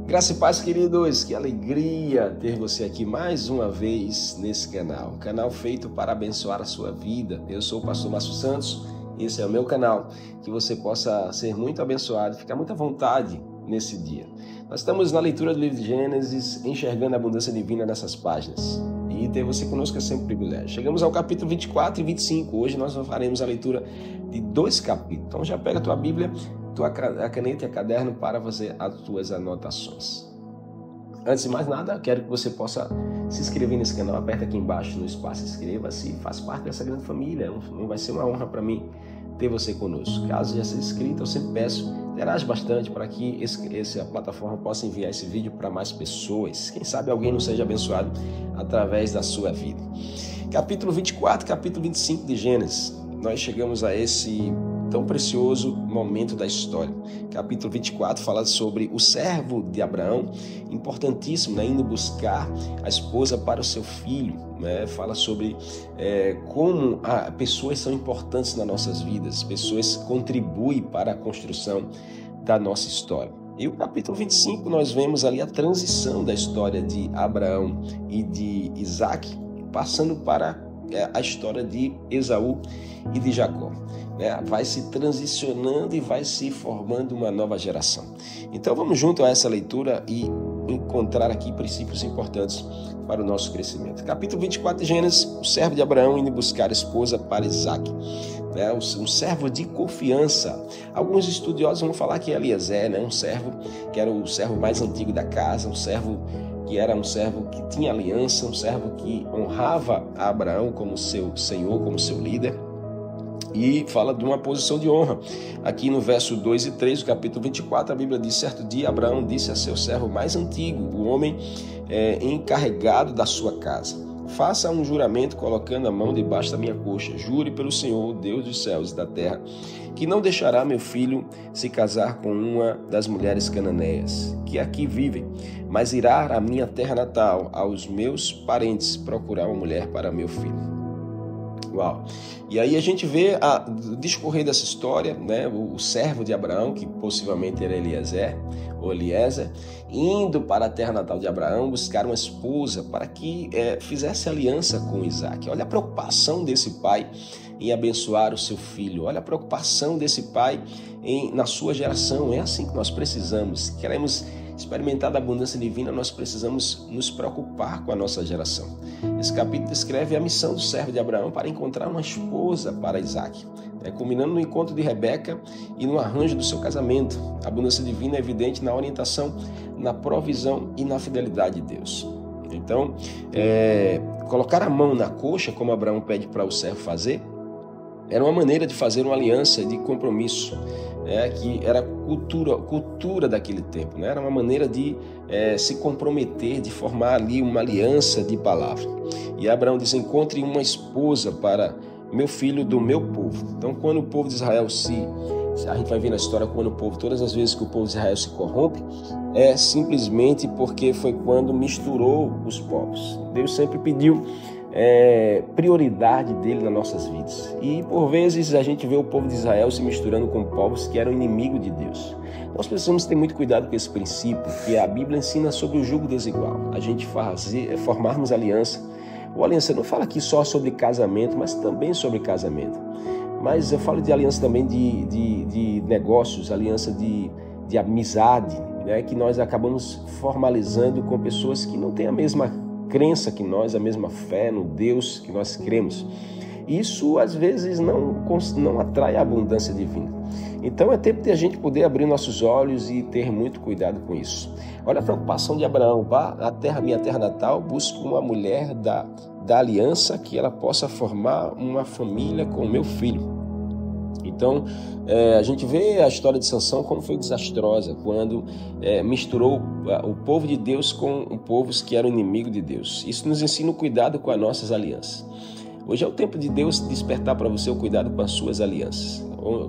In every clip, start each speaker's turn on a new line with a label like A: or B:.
A: Graça e paz, queridos, que alegria ter você aqui mais uma vez nesse canal feito para abençoar a sua vida. Eu sou o pastor Márcio Santos, esse é o meu canal, que você possa ser muito abençoado e ficar muito à vontade nesse dia. Nós estamos na leitura do livro de Gênesis, enxergando a abundância divina nessas páginas. E ter você conosco é sempre um privilégio. Chegamos ao capítulo 24 e 25, hoje nós faremos a leitura de 2 capítulos. Então já pega a tua Bíblia, a caneta e a caderno para fazer as tuas anotações. Antes de mais nada, quero que você possa se inscrever nesse canal. Aperta aqui embaixo no espaço, inscreva-se, faz parte dessa grande família. Vai ser uma honra para mim ter você conosco. Caso já seja inscrito, eu sempre peço, interage bastante para que a plataforma possa enviar esse vídeo para mais pessoas. Quem sabe alguém não seja abençoado através da sua vida. Capítulo 24, capítulo 25 de Gênesis. Nós chegamos a esse tão precioso momento da história. Capítulo 24 fala sobre o servo de Abraão, importantíssimo, indo buscar a esposa para o seu filho. Fala sobre como pessoas são importantes nas nossas vidas, pessoas contribuem para a construção da nossa história. E o capítulo 25 nós vemos ali a transição da história de Abraão e de Isaac, passando para a história de Esaú e de Jacó. Vai se transicionando e vai se formando uma nova geração. Então vamos junto a essa leitura e encontrar aqui princípios importantes para o nosso crescimento. Capítulo 24 de Gênesis, o servo de Abraão indo buscar esposa para Isaac. Um servo de confiança. Alguns estudiosos vão falar que é Eliezer, um servo que era o servo mais antigo da casa, um servo que era um servo que tinha aliança, um servo que honrava a Abraão como seu senhor, como seu líder. E fala de uma posição de honra. Aqui no verso 2 e 3 do capítulo 24, a Bíblia diz: certo dia Abraão disse a seu servo mais antigo, o homem encarregado da sua casa: faça um juramento colocando a mão debaixo da minha coxa. Jure pelo Senhor, Deus dos céus e da terra, que não deixará meu filho se casar com uma das mulheres cananeias que aqui vivem, mas irá à minha terra natal, aos meus parentes, procurar uma mulher para meu filho. Uau! E aí a gente vê o discorrer dessa história, o servo de Abraão, que possivelmente era Eliezer, indo para a terra natal de Abraão buscar uma esposa para que fizesse aliança com Isaac. Olha a preocupação desse pai em abençoar o seu filho. Olha a preocupação desse pai na sua geração. É assim que nós precisamos. Se queremos experimentar da abundância divina, nós precisamos nos preocupar com a nossa geração. Esse capítulo descreve a missão do servo de Abraão para encontrar uma esposa para Isaac, culminando no encontro de Rebeca e no arranjo do seu casamento. A abundância divina é evidente na orientação, na provisão e na fidelidade de Deus. Então, colocar a mão na coxa, como Abraão pede para o servo fazer, era uma maneira de fazer uma aliança de compromisso, que era cultura daquele tempo, Era uma maneira de se comprometer, de formar ali uma aliança de palavra. E Abraão diz: encontre uma esposa para meu filho do meu povo. Então, quando o povo de Israel a gente vai ver na história, todas as vezes que o povo de Israel se corrompe, é simplesmente porque foi quando misturou os povos. Deus sempre pediu prioridade dele nas nossas vidas. E por vezes a gente vê o povo de Israel se misturando com povos que eram inimigos de Deus. Nós precisamos ter muito cuidado com esse princípio, que a Bíblia ensina sobre o jugo desigual. A gente formarmos aliança. O aliança não fala aqui só sobre casamento, mas também sobre casamento. Mas eu falo de aliança também de negócios, aliança de amizade, que nós acabamos formalizando com pessoas que não têm a mesma crença que nós, a mesma fé no Deus que nós cremos. Isso às vezes não atrai a abundância divina. Então é tempo de a gente poder abrir nossos olhos e ter muito cuidado com isso. Olha a preocupação de Abraão: vá à minha terra natal, busque uma mulher da aliança, que ela possa formar uma família com o meu filho. Então, a gente vê a história de Sansão como foi desastrosa, quando misturou o povo de Deus com povos que eram inimigos de Deus. Isso nos ensina o cuidado com as nossas alianças. Hoje é o tempo de Deus despertar para você o cuidado com as suas alianças.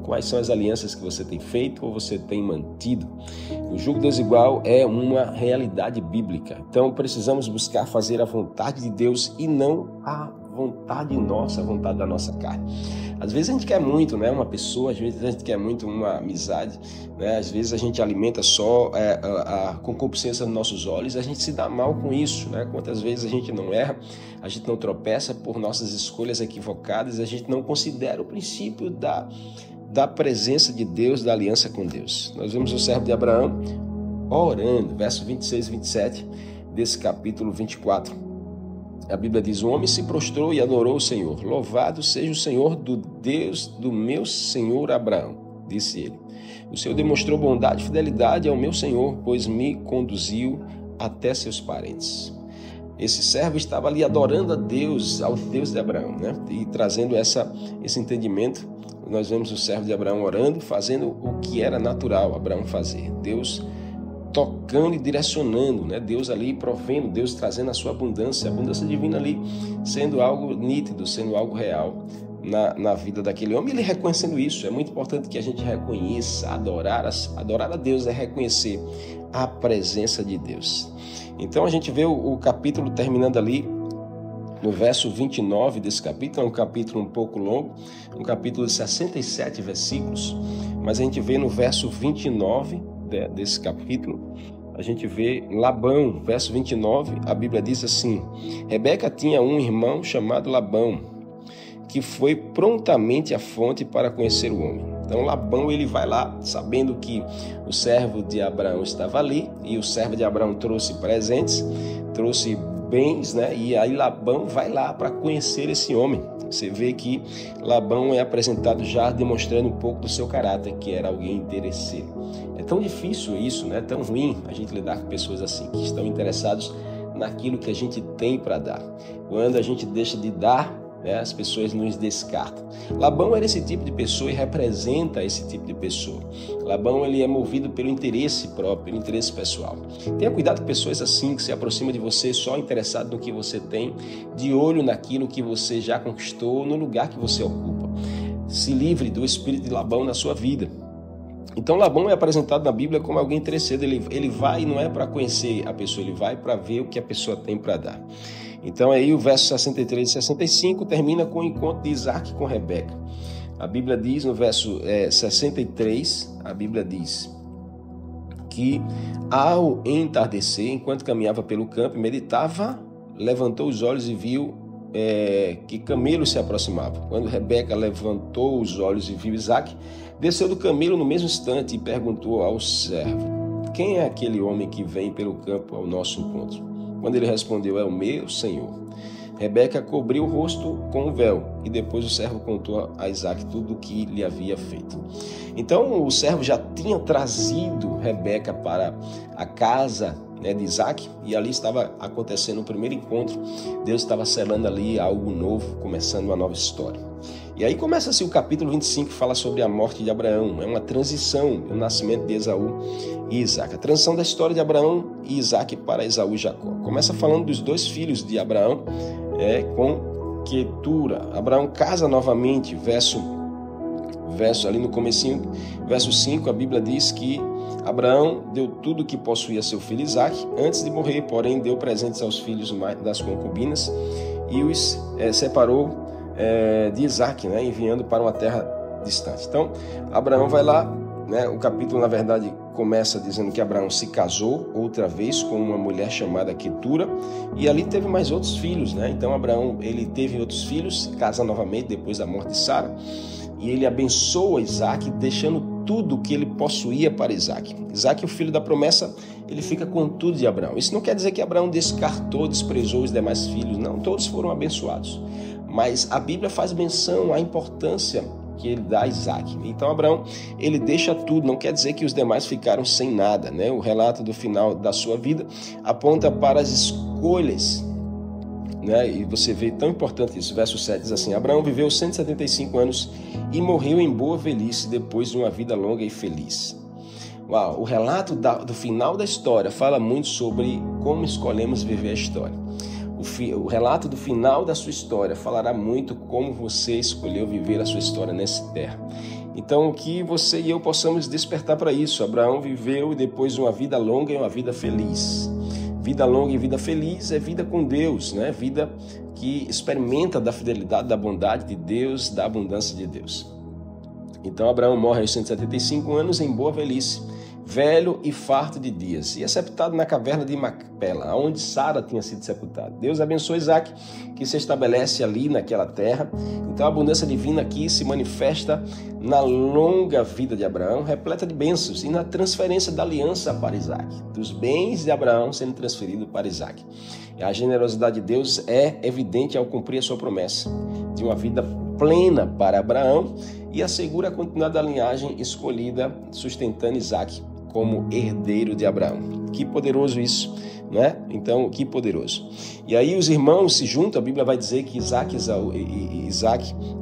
A: Quais são as alianças que você tem feito ou você tem mantido? O jugo desigual é uma realidade bíblica. Então precisamos buscar fazer a vontade de Deus e não a vontade nossa, a vontade da nossa carne. Às vezes a gente quer muito, né, uma pessoa, às vezes a gente quer muito uma amizade, né? Às vezes a gente alimenta só a concupiscência dos nossos olhos, a gente se dá mal com isso, né? Quantas vezes a gente não erra, a gente não tropeça por nossas escolhas equivocadas, a gente não considera o princípio da presença de Deus, da aliança com Deus. Nós vemos o servo de Abraão orando, verso 26 e 27 desse capítulo 24. A Bíblia diz: o homem se prostrou e adorou o Senhor. Louvado seja o Senhor do Deus do meu senhor Abraão, disse ele. O Senhor demonstrou bondade e fidelidade ao meu senhor, pois me conduziu até seus parentes. Esse servo estava ali adorando a Deus, ao Deus de Abraão, né? E trazendo esse entendimento. Nós vemos o servo de Abraão orando, fazendo o que era natural Abraão fazer. Deus tocando e direcionando, né? Deus ali provendo, Deus trazendo a sua abundância, a abundância divina ali sendo algo nítido, sendo algo real na vida daquele homem. Ele reconhecendo isso, é muito importante que a gente reconheça, adorar a Deus é reconhecer a presença de Deus. Então a gente vê o capítulo terminando ali no verso 29 desse capítulo. É um capítulo um pouco longo, um capítulo de 67 versículos, mas a gente vê no verso 29 desse capítulo, a gente vê Labão, verso 29, a Bíblia diz assim: Rebeca tinha um irmão chamado Labão, que foi prontamente à fonte para conhecer o homem. Então Labão, ele vai lá, sabendo que o servo de Abraão estava ali, e o servo de Abraão trouxe presentes, trouxe bens, né? E aí Labão vai lá para conhecer esse homem. Você vê que Labão é apresentado já demonstrando um pouco do seu caráter, que era alguém interesseiro. É tão difícil isso, né? É tão ruim a gente lidar com pessoas assim, que estão interessados naquilo que a gente tem para dar. Quando a gente deixa de dar, né, as pessoas nos descartam. Labão era esse tipo de pessoa e representa esse tipo de pessoa. Labão, ele é movido pelo interesse próprio, pelo interesse pessoal. Tenha cuidado com pessoas assim, que se aproximam de você só interessado no que você tem, de olho naquilo que você já conquistou, no lugar que você ocupa. Se livre do espírito de Labão na sua vida. Então Labão é apresentado na Bíblia como alguém interesseiro. Ele vai não é para conhecer a pessoa, ele vai para ver o que a pessoa tem para dar. Então aí o verso 63 e 65 termina com o encontro de Isaac com Rebeca. A Bíblia diz no verso 63, a Bíblia diz que ao entardecer, enquanto caminhava pelo campo e meditava, levantou os olhos e viu que camelo se aproximava. Quando Rebeca levantou os olhos e viu Isaac, desceu do camelo no mesmo instante e perguntou ao servo: quem é aquele homem que vem pelo campo ao nosso encontro? Quando ele respondeu: é o meu senhor. Rebeca cobriu o rosto com um véu, e depois o servo contou a Isaac tudo o que lhe havia feito. Então o servo já tinha trazido Rebeca para a casa, né, de Isaac, e ali estava acontecendo o primeiro encontro. Deus estava selando ali algo novo, começando uma nova história. E aí começa-se o capítulo 25, que fala sobre a morte de Abraão. É uma transição, o nascimento de Esaú e Isaac. A transição da história de Abraão e Isaac para Esaú e Jacó. Começa falando dos dois filhos de Abraão com Quetura. Abraão casa novamente, verso ali no comecinho, verso 5, a Bíblia diz que Abraão deu tudo o que possuía a seu filho Isaac antes de morrer, porém deu presentes aos filhos das concubinas e os separou de Isaac, né, enviando para uma terra distante. Então, Abraão vai lá, né, o capítulo, na verdade, começa dizendo que Abraão se casou outra vez com uma mulher chamada Quetura, e ali teve mais outros filhos, né? Então, Abraão, ele teve outros filhos, se casa novamente depois da morte de Sara, e ele abençoa Isaac, deixando tudo que ele possuía para Isaac. Isaac, o filho da promessa, ele fica com tudo de Abraão. Isso não quer dizer que Abraão descartou, desprezou os demais filhos, não, todos foram abençoados. Mas a Bíblia faz menção à importância que ele dá a Isaac. Então Abraão, ele deixa tudo, não quer dizer que os demais ficaram sem nada, né? O relato do final da sua vida aponta para as escolhas, né? E você vê tão importante isso. Verso 7 diz assim: Abraão viveu 175 anos e morreu em boa velhice depois de uma vida longa e feliz. Uau, o relato do final da história fala muito sobre como escolhemos viver a história. O relato do final da sua história falará muito como você escolheu viver a sua história nessa terra. Então, que você e eu possamos despertar para isso. Abraão viveu depois uma vida longa e uma vida feliz. Vida longa e vida feliz é vida com Deus, né? Vida que experimenta da fidelidade, da bondade de Deus, da abundância de Deus. Então Abraão morre aos 175 anos em boa velhice, velho e farto de dias, e é sepultado na caverna de Macpela, onde Sara tinha sido sepultada. Deus abençoa Isaac, que se estabelece ali naquela terra. Então a abundância divina aqui se manifesta na longa vida de Abraão, repleta de bênçãos, e na transferência da aliança para Isaac, dos bens de Abraão sendo transferido para Isaac. A generosidade de Deus é evidente ao cumprir a sua promessa de uma vida plena para Abraão e assegura a continuidade da linhagem escolhida, sustentando Isaac como herdeiro de Abraão. Que poderoso isso, né? Então, que poderoso. E aí os irmãos se juntam, a Bíblia vai dizer que Isaac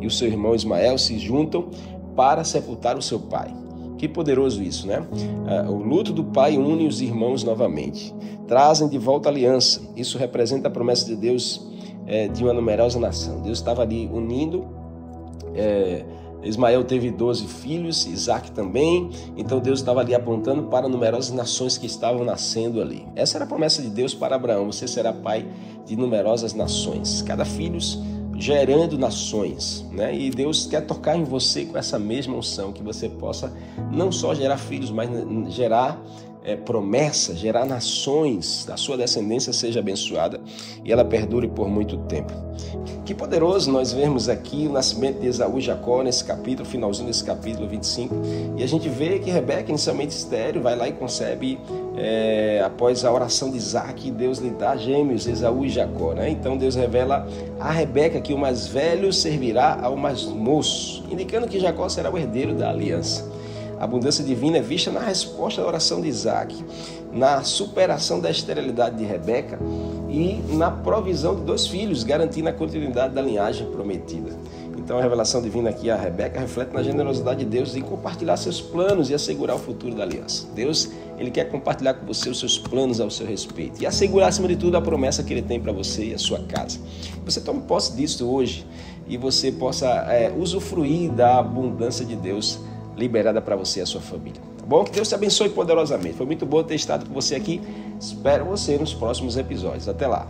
A: e o seu irmão Ismael se juntam para sepultar o seu pai. Que poderoso isso, né? O luto do pai une os irmãos novamente. Trazem de volta a aliança. Isso representa a promessa de Deus de uma numerosa nação. Deus estava ali unindo. Ismael teve 12 filhos, Isaac também. Então Deus estava ali apontando para numerosas nações que estavam nascendo ali. Essa era a promessa de Deus para Abraão. Você será pai de numerosas nações. Cada filho gerando nações, né? E Deus quer tocar em você com essa mesma unção, que você possa não só gerar filhos, mas gerar promessa, gerar nações, a sua descendência seja abençoada e ela perdure por muito tempo. Que poderoso nós vemos aqui o nascimento de Esaú e Jacó nesse capítulo, finalzinho desse capítulo 25, e a gente vê que Rebeca, inicialmente estéril, vai lá e concebe, após a oração de Isaac, Deus lhe dá gêmeos, Esaú e Jacó, né? Então Deus revela a Rebeca que o mais velho servirá ao mais moço, indicando que Jacó será o herdeiro da aliança. A abundância divina é vista na resposta à oração de Isaac, na superação da esterilidade de Rebeca e na provisão de 2 filhos, garantindo a continuidade da linhagem prometida. Então a revelação divina aqui a Rebeca reflete na generosidade de Deus em compartilhar seus planos e assegurar o futuro da aliança. Deus, Ele quer compartilhar com você os seus planos ao seu respeito e assegurar, acima de tudo, a promessa que Ele tem para você e a sua casa. Você tome posse disso hoje e você possa usufruir da abundância de Deus liberada para você e a sua família. Tá bom? Que Deus te abençoe poderosamente. Foi muito bom ter estado com você aqui. Espero você nos próximos episódios. Até lá.